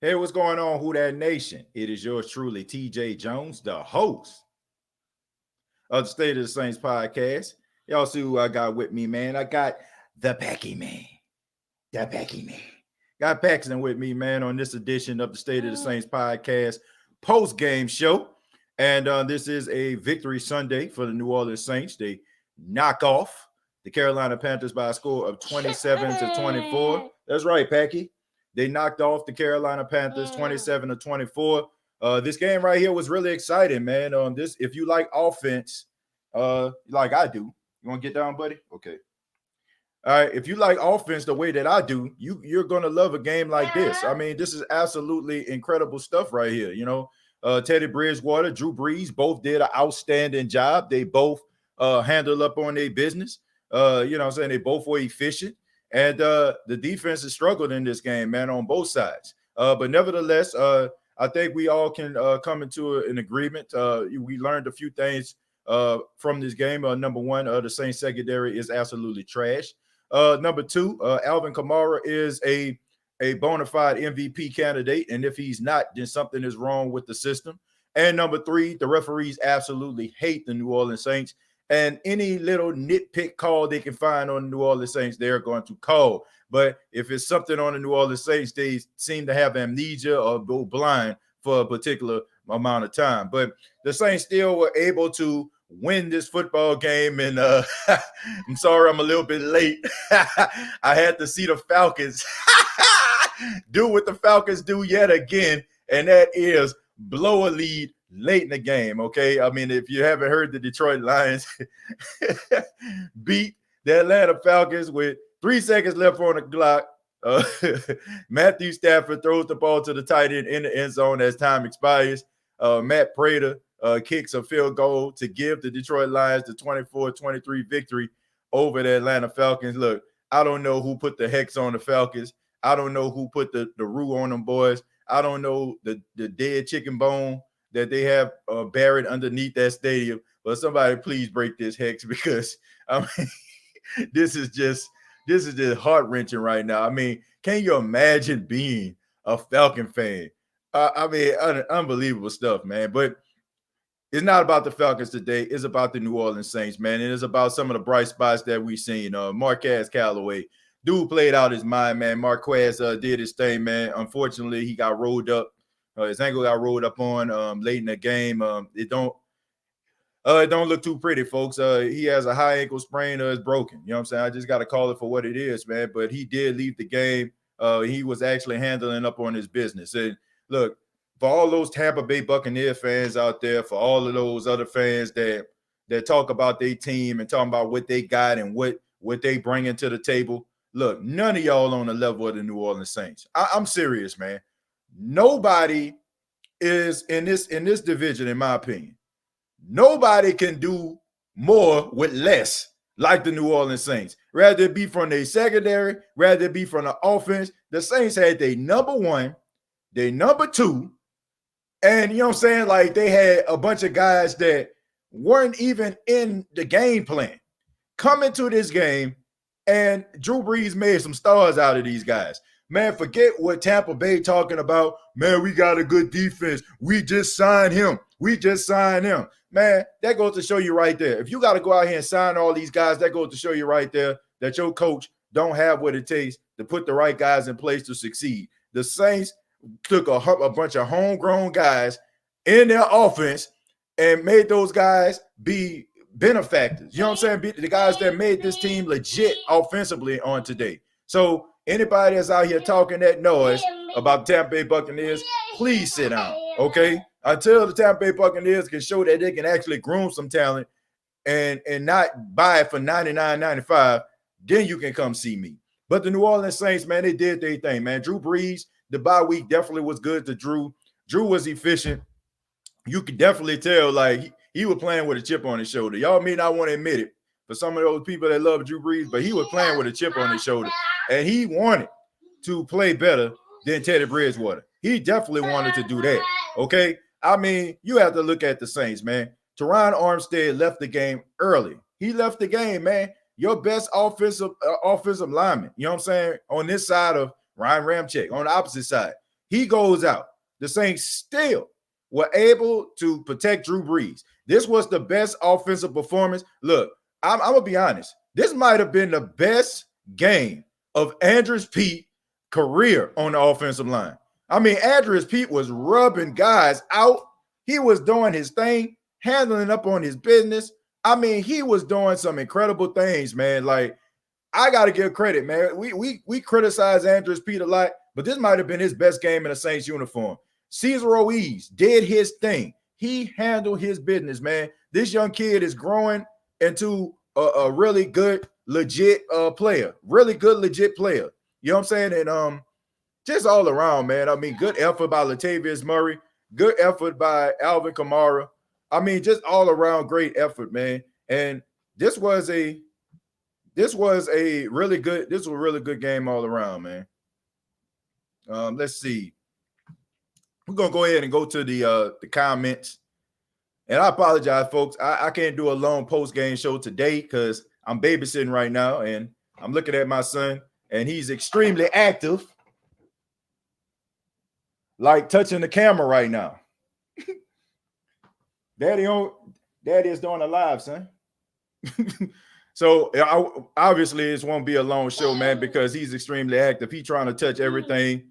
Hey, what's going on, Who That Nation? It is yours truly, TJ Jones, the host of the State of the Saints podcast. Y'all see who I got with me, man. I got the Packy Man. The Packy Man. Got Paxton with me, man, on this edition of the State of the Saints podcast post-game show. And this is a victory Sunday for the New Orleans Saints. They knock off the Carolina Panthers by a score of 27-24. That's right, Packy. They knocked off the Carolina Panthers 27-24. This game right here was really exciting, man. This, if you like offense, like I do, you want to get down, buddy? Okay. All right. If you like offense the way that I do, you're gonna love a game like this. I mean, this is absolutely incredible stuff right here. You know, Teddy Bridgewater, Drew Brees, both did an outstanding job. They both handled up on their business. You know what I'm saying? They both were efficient. And the defense has struggled in this game, man, on both sides. But nevertheless, I think we all can come into an agreement. We learned a few things from this game. Number one, the Saints secondary is absolutely trash. Number two, Alvin Kamara is a bona fide MVP candidate. And if he's not, then something is wrong with the system. And number three, the referees absolutely hate the New Orleans Saints. And any little nitpick call they can find on the New Orleans Saints, they're going to call. But if it's something on the New Orleans Saints, they seem to have amnesia or go blind for a particular amount of time. But the Saints still were able to win this football game. And I'm sorry I'm a little bit late. I had to see the Falcons do what the Falcons do yet again, and that is blow a lead late in the game, okay? I mean, if you haven't heard, the Detroit Lions beat the Atlanta Falcons with 3 seconds left on the clock. Matthew Stafford throws the ball to the tight end in the end zone as time expires. Matt Prater kicks a field goal to give the Detroit Lions the 24-23 victory over the Atlanta Falcons. Look, I don't know who put the hex on the Falcons. I don't know who put the roux on them boys. I don't know the dead chicken bone that they have buried underneath that stadium. But somebody please break this hex, because I mean, this is just heart-wrenching right now. I mean, can you imagine being a Falcon fan? I mean, unbelievable stuff, man. But it's not about the Falcons today. It's about the New Orleans Saints, man. And it's about some of the bright spots that we've seen. Marquez Callaway, dude played out his mind, man. Marquez did his thing, man. Unfortunately, he got rolled up. His ankle got rolled up on late in the game. It don't look too pretty, folks. He has a high ankle sprain. It's broken. You know what I'm saying? I just got to call it for what it is, man. But he did leave the game. He was actually handling up on his business. And look, for all those Tampa Bay Buccaneer fans out there, for all of those other fans that talk about their team and talking about what they got and what they bring into the table, look, none of y'all on the level of the New Orleans Saints. I'm serious, man. Nobody is in this division, in my opinion. Nobody can do more with less like the New Orleans Saints. Rather it be from their secondary, rather it be from the offense. The Saints had their number one, their number two, and you know what I'm saying? Like, they had a bunch of guys that weren't even in the game plan come into this game, and Drew Brees made some stars out of these guys. Man, forget what Tampa Bay talking about. Man, we got a good defense. We just signed him. Man, that goes to show you right there. If you got to go out here and sign all these guys, that goes to show you right there that your coach don't have what it takes to put the right guys in place to succeed. The Saints took a bunch of homegrown guys in their offense and made those guys be benefactors. You know what I'm saying? The guys that made this team legit offensively on today. So anybody that's out here talking that noise about the Tampa Bay Buccaneers, please sit down, okay? Until the Tampa Bay Buccaneers can show that they can actually groom some talent and not buy it for $99.95, then you can come see me. But the New Orleans Saints, man, they did their thing, man. Drew Brees, the bye week definitely was good to Drew. Drew was efficient. You could definitely tell, like, he was playing with a chip on his shoulder. Y'all may not want to admit it for some of those people that love Drew Brees, but he was playing with a chip on his shoulder. And he wanted to play better than Teddy Bridgewater. He definitely wanted to do that, okay? I mean, you have to look at the Saints, man. Teron Armstead left the game early. He left the game, man. Your best offensive lineman, you know what I'm saying, on this side of Ryan Ramczyk, on the opposite side. He goes out. The Saints still were able to protect Drew Brees. This was the best offensive performance. Look, I'm going to be honest. This might have been the best game of Andrews Pete's career on the offensive line. I mean, Andrews Pete was rubbing guys out. He was doing his thing, handling up on his business. I mean, he was doing some incredible things, man. Like, I got to give credit, man. We criticize Andrews Pete a lot, but this might have been his best game in a Saints uniform. Cesar Ruiz did his thing. He handled his business, man. This young kid is growing into a really good, legit player. Really good, legit player. You know what I'm saying? And just all around, man. I mean, good effort by Latavius Murray. Good effort by Alvin Kamara. I mean, just all around great effort, man. And this was a really good game all around, man. Let's see. We're gonna go ahead and go to the comments. And I apologize, folks. I can't do a long post-game show today because I'm babysitting right now, and I'm looking at my son, and he's extremely active, like touching the camera right now. Daddy is doing a live, son. So obviously this won't be a long show, man, because he's extremely active. He's trying to touch everything.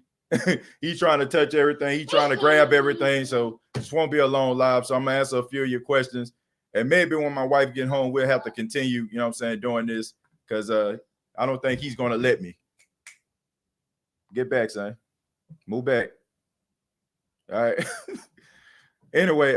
He's trying to touch everything. He's trying to grab everything. So this won't be a long live. So I'm gonna answer a few of your questions. And maybe when my wife get home, we'll have to continue, you know what I'm saying, doing this, because I don't think he's gonna let me. Get back, son. Move back. All right. Anyway,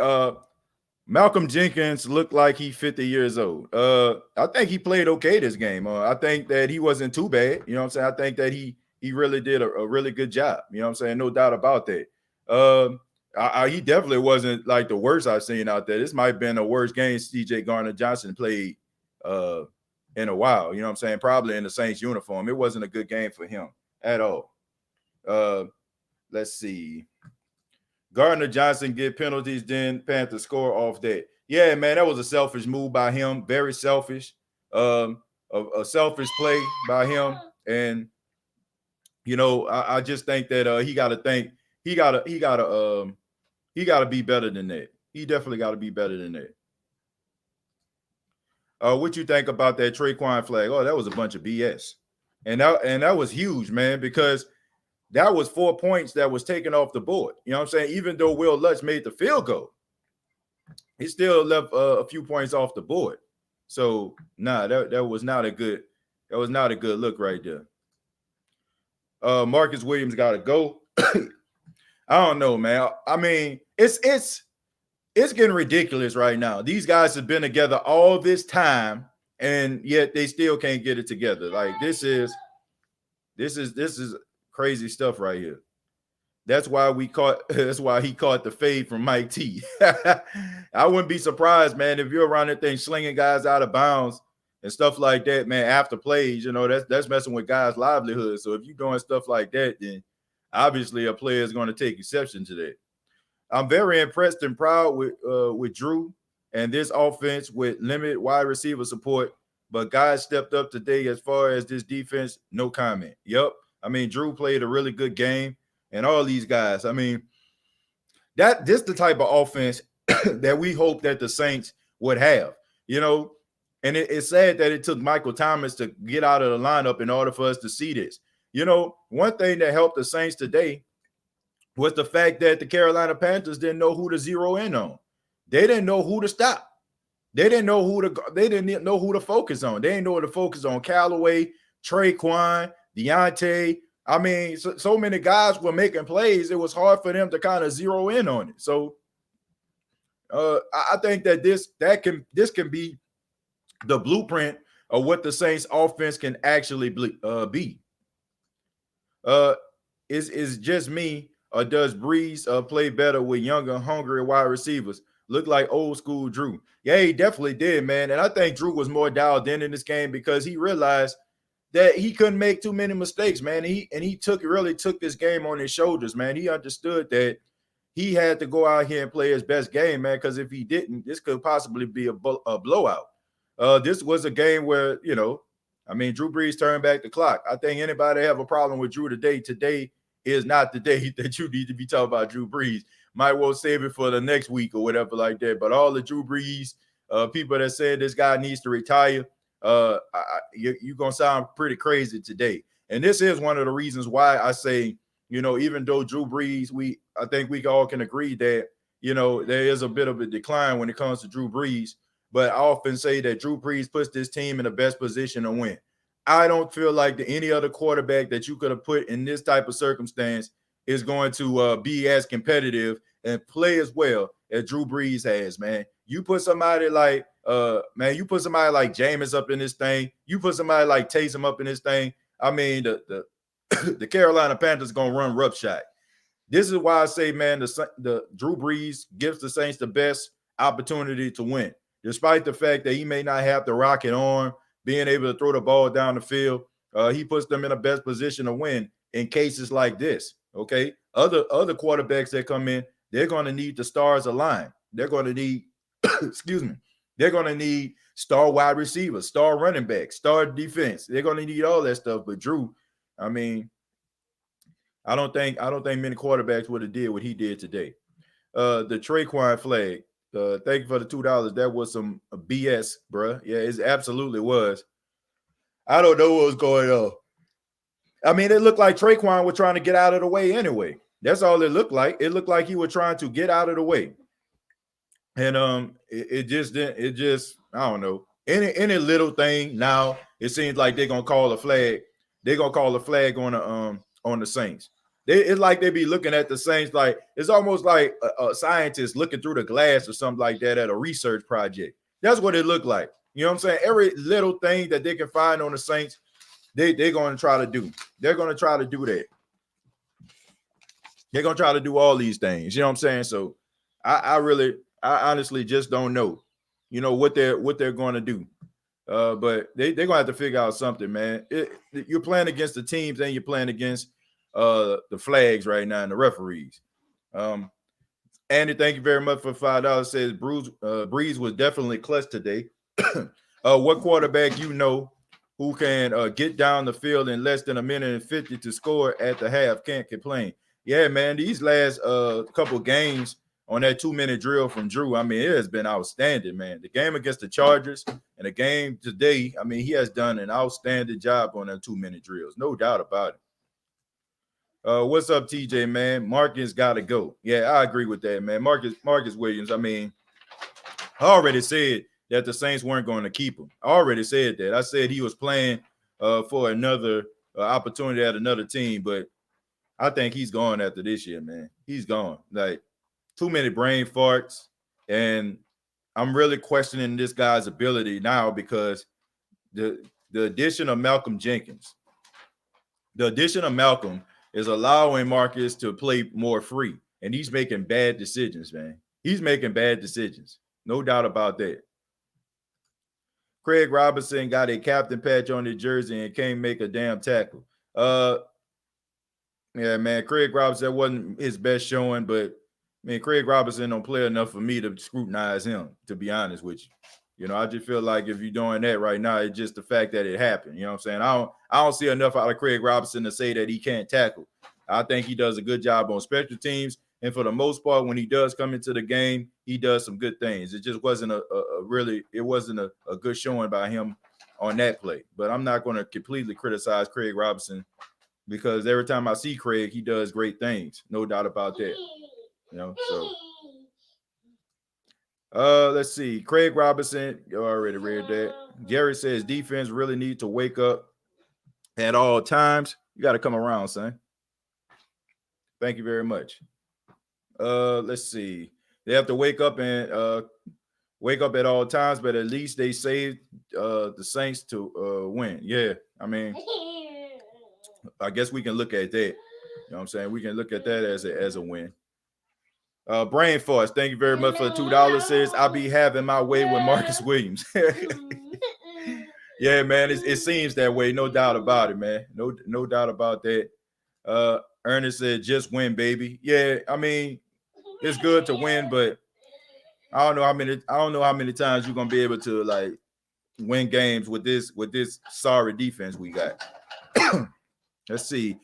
Malcolm Jenkins looked like he's 50 years old. I think he played okay this game. I think that he wasn't too bad. You know what I'm saying? I think that he really did a really good job. You know what I'm saying? No doubt about that. He definitely wasn't like the worst I've seen out there. This might have been the worst game C.J. Gardner-Johnson played in a while. You know what I'm saying? Probably in the Saints uniform. It wasn't a good game for him at all. Let's see. Gardner-Johnson get penalties, then Panthers score off that. Yeah, man, that was a selfish move by him. Very selfish. A selfish play by him. And you know, I just think that he got to be better than that. He definitely got to be better than that. What you think about that Traquan flag? Oh, that was a bunch of BS. And that was huge, man, because that was 4 points that was taken off the board. You know what I'm saying? Even though Will Lutz made the field goal, he still left a few points off the board. So that was not a good look right there. Marcus Williams got to go. I don't know, man. I mean, it's getting ridiculous right now. These guys have been together all this time, and yet they still can't get it together. Like this is crazy stuff right here. That's why he caught the fade from Mike T. I wouldn't be surprised, man, if you're around that thing slinging guys out of bounds and stuff like that, man, after plays. You know, that's messing with guys' livelihoods. So if you're doing stuff like that, then obviously a player is going to take exception to that. I'm very impressed and proud with Drew and this offense with limited wide receiver support, but guys stepped up today as far as this defense, no comment. Yep. I mean, Drew played a really good game, and all these guys. I mean, this the type of offense that we hope that the Saints would have, you know. And it's sad that it took Michael Thomas to get out of the lineup in order for us to see this. You know, one thing that helped the Saints today was the fact that the Carolina Panthers didn't know who to zero in on. They didn't know who to stop. They didn't know who to focus on. They didn't know who to focus on. Callaway, Traquan, Deontay. I mean, so many guys were making plays. It was hard for them to kind of zero in on it. So I think that this can be the blueprint of what the Saints offense can actually be. Uh, is just me, or does Brees play better with younger, hungry wide receivers? Look like old school Drew. Yeah, he definitely did, man. And I think Drew was more dialed in this game because he realized that he couldn't make too many mistakes, man. He really took this game on his shoulders, man. He understood that he had to go out here and play his best game, man, because if he didn't, this could possibly be a blowout. This was a game where, I mean, Drew Brees turned back the clock. I think anybody have a problem with Drew today is not the day that you need to be talking about Drew Brees. Might well save it for the next week or whatever like that. But all the Drew Brees people that said this guy needs to retire, you're going to sound pretty crazy today. And this is one of the reasons why I say, even though Drew Brees, I think we all can agree that, there is a bit of a decline when it comes to Drew Brees. But I often say that Drew Brees puts this team in the best position to win. I don't feel like any other quarterback that you could have put in this type of circumstance is going to be as competitive and play as well as Drew Brees has, man. You put somebody like Jameis up in this thing. You put somebody like Taysom up in this thing. I mean, the Carolina Panthers going to run roughshod. This is why I say, man, the Drew Brees gives the Saints the best opportunity to win. Despite the fact that he may not have the rocket arm, being able to throw the ball down the field, he puts them in the best position to win in cases like this. Okay, other quarterbacks that come in, they're going to need the stars align. They're going to need, excuse me, they're going to need star wide receivers, star running backs, star defense. They're going to need all that stuff. But Drew, I mean, I don't think many quarterbacks would have did what he did today. The Traquan flag. Thank you for the $2. That was some BS, bruh. Yeah, it absolutely was. I don't know what was going on. I mean, it looked like Traquan was trying to get out of the way anyway. That's all it looked like. It looked like he was trying to get out of the way. And it just didn't. It just, I don't know. Any little thing now, it seems like they're gonna call a flag. They're gonna call a flag on the Saints. It's like they be looking at the Saints like it's almost like a scientist looking through the glass or something like that at a research project. That's what it looked like. You know what I'm saying? Every little thing that they can find on the Saints, they're going to try to do. They're going to try to do that. They're going to try to do all these things. You know what I'm saying? So I honestly just don't know, what they're going to do. But they're going to have to figure out something, man. You're playing against the teams and you're playing against the flags right now and the referees. Andy, thank you very much for $5. Says Brees was definitely clutch today. What quarterback who can get down the field in less than a minute and 50 to score at the half can't complain? Yeah, man, these last couple games on that 2-minute drill from Drew, I mean, it has been outstanding, man. The game against the Chargers and the game today, I mean, he has done an outstanding job on that 2-minute drills, no doubt about it. What's up, TJ, man? Marcus got to go. Yeah, I agree with that, man. Marcus Williams, I mean, I already said that the Saints weren't going to keep him. I already said that. I said he was playing for another opportunity at another team, but I think he's gone after this year, man. He's gone. Like, too many brain farts, and I'm really questioning this guy's ability now because the addition of Malcolm Jenkins, is allowing Marcus to play more free, and he's making bad decisions, man. He's making bad decisions. No doubt about that. Craig Robinson got a captain patch on his jersey and can't make a damn tackle. Yeah, man, Craig Robinson wasn't his best showing, but man, Craig Robinson don't play enough for me to scrutinize him, to be honest with you. I just feel like if you're doing that right now, it's just the fact that it happened. You know what I'm saying? I don't see enough out of Craig Robinson to say that he can't tackle. I think he does a good job on special teams. And for the most part, when he does come into the game, he does some good things. It just wasn't a good showing by him on that play. But I'm not going to completely criticize Craig Robinson because every time I see Craig, he does great things. No doubt about that. Let's see. Craig Robinson, you already read that. Gary says defense really need to wake up at all times. You got to come around, son. Thank you very much. Let's see. They have to wake up at all times, but at least they saved the Saints to win. Yeah, I mean, I guess we can look at that. You know what I'm saying? We can look at that as a win. Brain Force, thank you very much for the $2. Says I'll be having my way with Marcus Williams. Yeah, man, it seems that way, no doubt about it, man. No doubt about that. Ernest said, just win, baby. Yeah, I mean, it's good to win, but I don't know how many times you're gonna be able to like win games with this sorry defense we got. Let's see.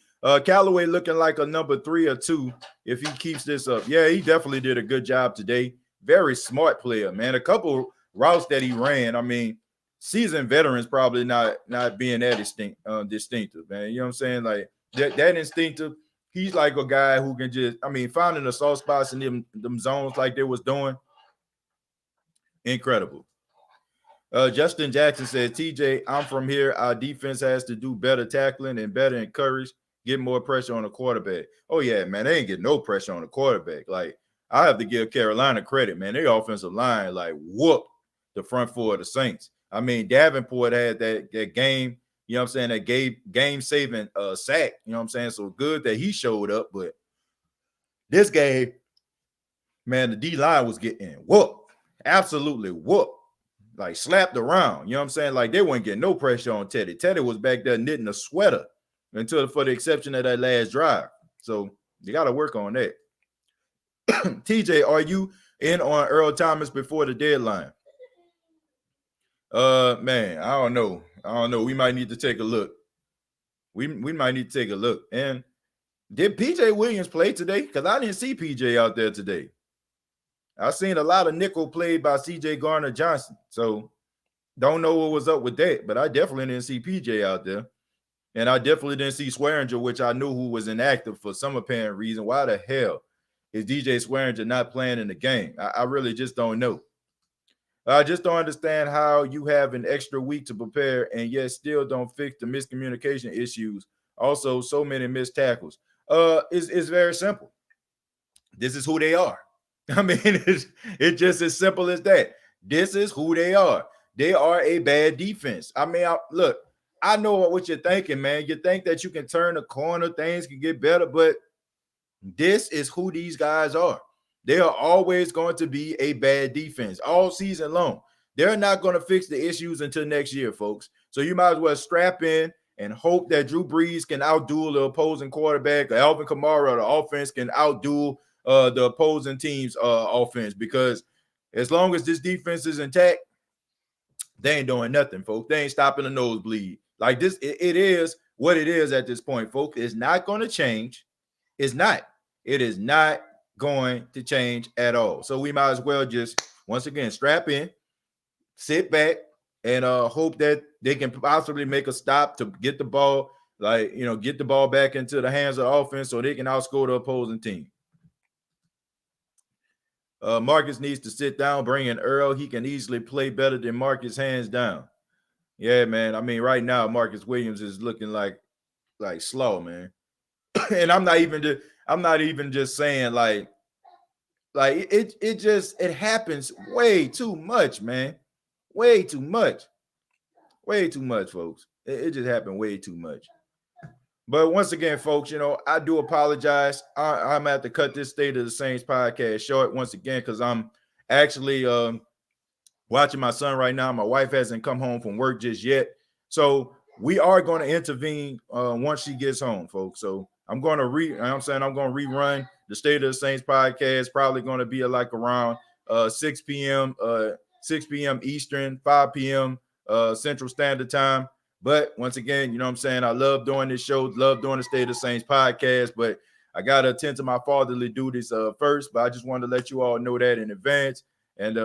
Callaway looking like a number 3 or 2 if he keeps this up. Yeah, he definitely did a good job today. Very smart player, man. A couple routes that he ran. I mean, seasoned veterans probably not being that distinctive, man. You know what I'm saying? Like that instinctive. He's like a guy who can just, I mean, finding the soft spots in them zones like they was doing. Incredible. Justin Jackson says, TJ, I'm from here. Our defense has to do better tackling and better encourage, get more pressure on the quarterback. Oh, yeah, man, they ain't get no pressure on the quarterback. Like, I have to give Carolina credit, man. Their offensive line, like, whooped the front four of the Saints. I mean, Davenport had that game, you know what I'm saying, that game-saving sack, you know what I'm saying? So good that he showed up, but this game, man, the D-line was getting whooped. Absolutely whooped. Like slapped around, you know what I'm saying? Like they weren't getting no pressure on Teddy. Teddy was back there knitting a sweater for the exception of that last drive. So you got to work on that. TJ, are you in on Earl Thomas before the deadline? Man, I don't know. We might need to take a look. We might need to take a look. And did PJ Williams play today? Because I didn't see PJ out there today. I've seen a lot of nickel played by CJ Garner-Johnson. So don't know what was up with that, but I definitely didn't see PJ out there. And I definitely didn't see Swearinger, which I knew who was inactive for some apparent reason. Why the hell is DJ Swearinger not playing in the game? I really just don't know. I just don't understand how you have an extra week to prepare and yet still don't fix the miscommunication issues. Also, so many missed tackles. It's very simple. This is who they are. I mean, it's just as simple as that. This is who they are. They are a bad defense. I mean, look, I know what you're thinking, man. You think that you can turn the corner, things can get better, but this is who these guys are. They are always going to be a bad defense all season long. They're not going to fix the issues until next year, folks. So you might as well strap in and hope that Drew Brees can outduel the opposing quarterback, or Alvin Kamara, the offense can outduel the opposing team's offense, because as long as this defense is intact, they ain't doing nothing, folks. They ain't stopping the nosebleed. Like this, it is what it is at this point, folks. It's not going to change. It's not. It is not going to change at all. So we might as well just, once again, strap in, sit back, and hope that they can possibly make a stop to get the ball, get the ball back into the hands of the offense so they can outscore the opposing team. Marcus needs to sit down, bring in Earl. He can easily play better than Marcus, hands down. Yeah, man. I mean, right now, Marcus Williams is looking like slow, man. And I'm not even just saying like it happens way too much, man. Way too much, folks. It just happened way too much. But once again, folks, I do apologize. I'm going to have to cut this State of the Saints podcast short once again because I'm actually watching my son right now. My wife hasn't come home from work just yet. So we are going to intervene once she gets home, folks. So I'm going to rerun the State of the Saints podcast. Probably going to be around 6 p.m. Eastern, 5 p.m. Central Standard Time. But once again, you know what I'm saying? I love doing this show, love doing the State of the Saints podcast, but I got to attend to my fatherly duties first. But I just wanted to let you all know that in advance. And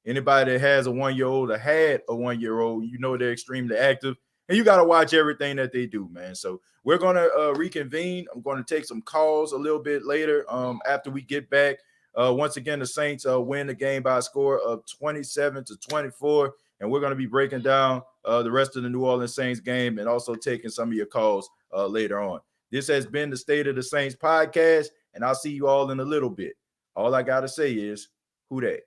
anybody that has a 1-year-old or had a 1-year-old, they're extremely active. And you got to watch everything that they do, man. So we're going to reconvene. I'm going to take some calls a little bit later after we get back. Once again, the Saints win the game by a score of 27-24. And we're going to be breaking down the rest of the New Orleans Saints game and also taking some of your calls later on. This has been the State of the Saints podcast, and I'll see you all in a little bit. All I got to say is, who dat?